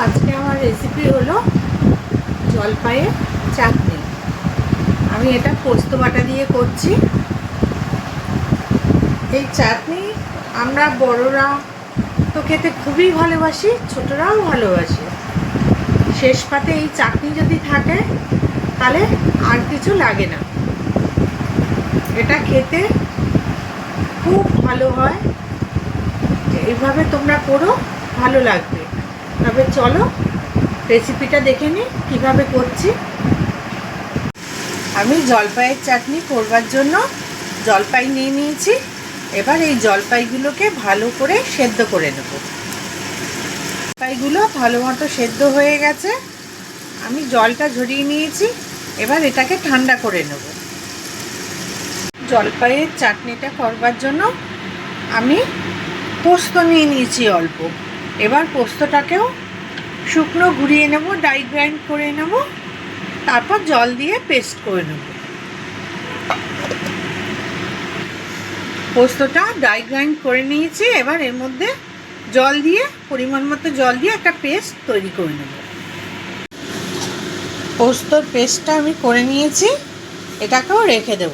আজকে আমার রেসিপি হলো জলপাইয়ের চাটনি। আমি এটা পোস্ত বাটা দিয়ে করছি। এই চাটনি আমরা বড়রা তো খেতে খুবই ভালোবাসি, ছোটরাও ভালোবাসি। শেষ পাতে এই চাটনি যদি থাকে তাহলে আর কিছু লাগে না। এটা খেতে খুব ভালো হয়। এইভাবে তোমরা করো, ভালো লাগবে। তবে চলো রেসিপিটা দেখে নিই কীভাবে করছি। আমি জলপাইয়ের চাটনি করবার জন্য জলপাই নিয়ে নিয়েছি। এবার এই জলপাইগুলোকে ভালো করে সেদ্ধ করে নেব। জলপাইগুলো ভালো মতো সেদ্ধ হয়ে গেছে, আমি জলটা ঝরিয়ে নিয়েছি। এবার এটাকে ঠান্ডা করে নেব। জলপাইয়ের চাটনিটা করবার জন্য আমি পোস্ত নিয়ে নিয়েছি অল্প। এবার পোস্তটাকেও শুকনো ঘুরিয়ে নেব, ড্রাই গ্রাইন্ড করে নেব, তারপর জল দিয়ে পেস্ট করে নেব। পোস্তটা ড্রাই গ্রাইন্ড করে নিয়েছি। এবার এর মধ্যে জল দিয়ে, পরিমাণ মতো জল দিয়ে একটা পেস্ট তৈরি করে নেব। পোস্তর পেস্টটা আমি করে নিয়েছি, এটাকেও রেখে দেব।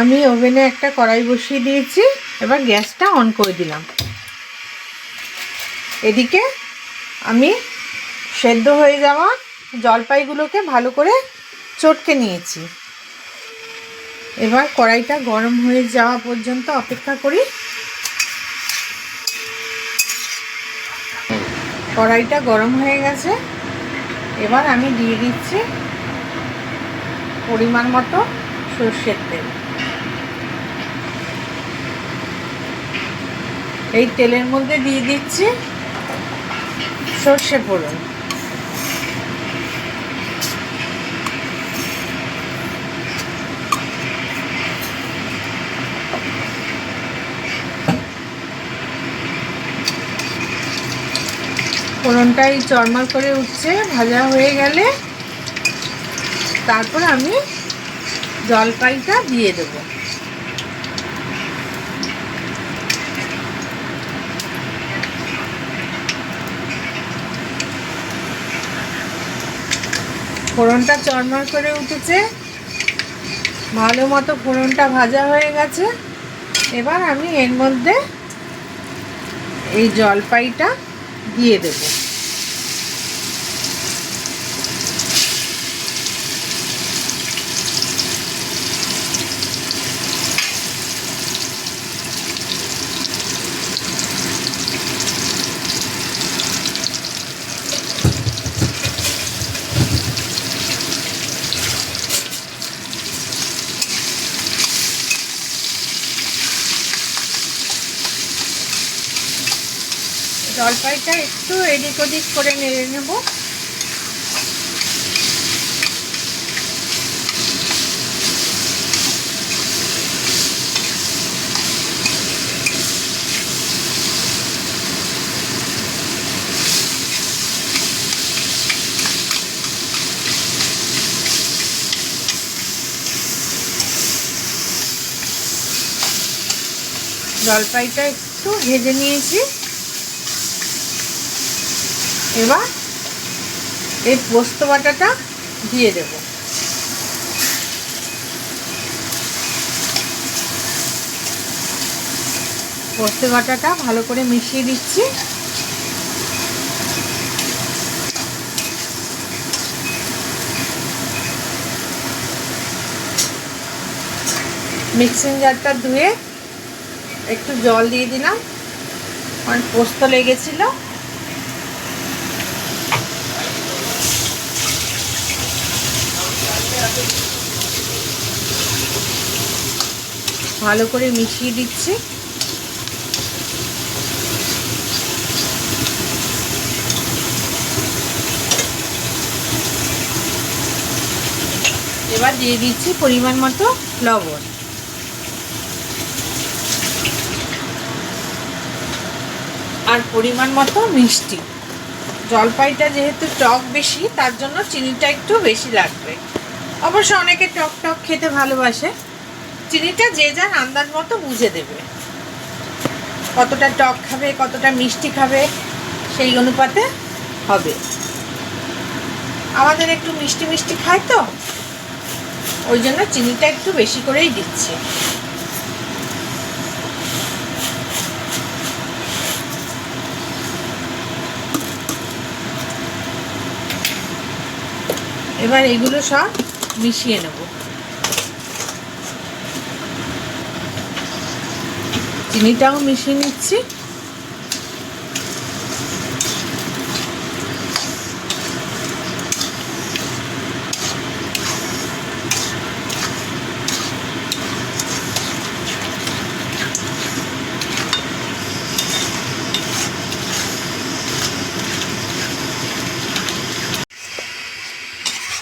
আমি ওভেনে একটা কড়াই বসিয়ে দিয়েছি। এবার গ্যাসটা অন করে দিলাম। এদিকে আমি সেদ্ধ হয়ে যাওয়া জলপাইগুলোকে ভালো করে চটকে নিয়েছি। এবার কড়াইটা গরম হয়ে যাওয়া পর্যন্ত অপেক্ষা করি। কড়াইটা গরম হয়ে গেছে। এবার আমি দিয়ে দিচ্ছি পরিমাণ মতো সর্ষের তেল। এই তেলের মধ্যে দিয়ে দিচ্ছি সর্ষে ফোড়ন। ফোড়নটাই চরমার করে উঠছে, ভাজা হয়ে গেলে তারপর আমি জলপাইটা দিয়ে দেব। ফোড়নটা চরমার করে উঠেছে, ভালো মতো ফোড়নটা ভাজা হয়ে গেছে। এবার আমি এর মধ্যে এই জলপাইটা দিয়ে দেব। জলপাইটা একটু এদিক ওদিক করে নেড়ে নেব। জলপাইটা একটু ভেজে নিয়েছি। এবার এই পোস্ত বাটাটা দিয়ে দেব। পোস্ত বাটাটা ভালো করে মিশিয়ে দিচ্ছি। মিক্সিং জারটা ধুয়ে একটু জল দিয়ে দিলাম, কারণ পোস্ত লেগেছিল। ভালো করে মিশিয়ে দিচ্ছি। এবার দিয়ে দিচ্ছি পরিমাণ মতো লবণ। আর পরিমাণ মতো মিষ্টি। জলপাইটা যেহেতু টক বেশি, তার জন্য চিনিটা একটু বেশি লাগবে। অবশ্য অনেকে টক টক খেতে ভালোবাসে, চিনিটা যে যার আন্দাজ মতো বুঝে দেবে। কতটা টক খাবে কতটা মিষ্টি খাবে সেই অনুপাতে হবে। আমাদের একটু মিষ্টি মিষ্টি খায় তো, ওই জন্য চিনিটা একটু বেশি করেই দিচ্ছি। এবার এগুলো সব মিশিয়ে নেব। চিনিটাও মিশিয়ে নিচ্ছি।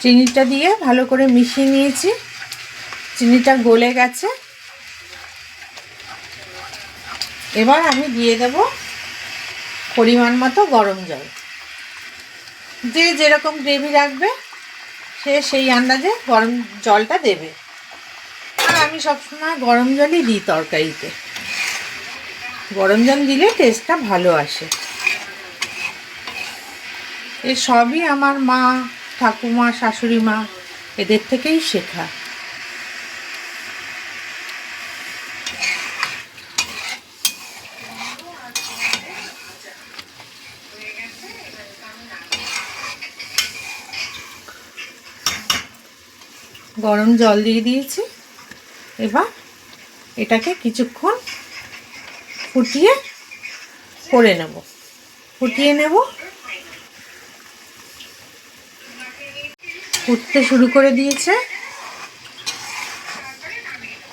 চিনিটা দিয়ে ভালো করে মিশিয়ে নিয়েছি, চিনিটা গলে গেছে। এবার আমি দিয়ে দেব পরিমাণ মতো গরম জল। যে যেরকম গ্রেভি রাখবে সে সেই আন্দাজে গরম জলটা দেবে। আর আমি সবসময় গরম জলই দিই তরকারিতে, গরম জল দিলে টেস্টটা ভালো আসে। এ সবই আমার মা, ঠাকুমা, শাশুড়ি মা এদের থেকেই শেখা। গরম জল দিয়ে দিয়েছি। এবার এটাকে কিছুক্ষণ ফুটিয়ে নেব। ফুটতে শুরু করে দিয়েছে।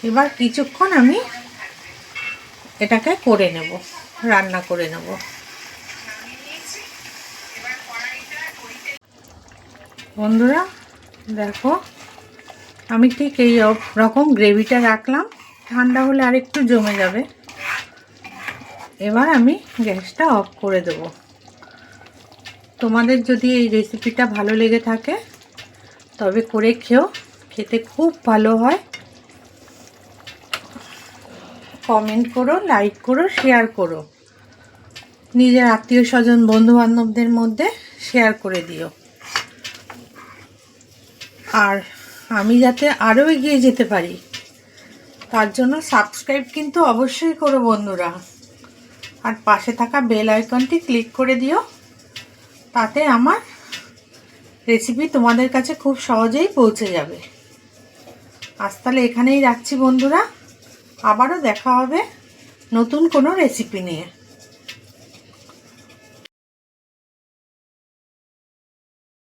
এবার কিছুক্ষণ আমি এটাকে রান্না করে নেব। বন্ধুরা দেখো, আমি ঠিক এই রকম গ্রেভিটা রাখলাম, ঠান্ডা হলে আরেকটু জমে যাবে। এবার আমি গ্যাসটা অফ করে দেব। তোমাদের যদি এই রেসিপিটা ভালো লেগে থাকে তবে করে খেতে খুব ভালো হয়। কমেন্ট করো, লাইক করো, শেয়ার করো। নিজের আত্মীয় স্বজন বন্ধু বান্ধবদের মধ্যে শেয়ার করে দিও। আর আমি যাতে আরও এগিয়ে যেতে পারি তার জন্য সাবস্ক্রাইব কিন্তু অবশ্যই করো বন্ধুরা। আর পাশে থাকা বেল আইকনটি ক্লিক করে দিও, তাতে আমার রেসিপি তোমাদের কাছে খুব সহজেই পৌঁছে যাবে। আজ তাহলে এখানেই রাখছি বন্ধুরা, আবারও দেখা হবে নতুন কোনো রেসিপি নিয়ে।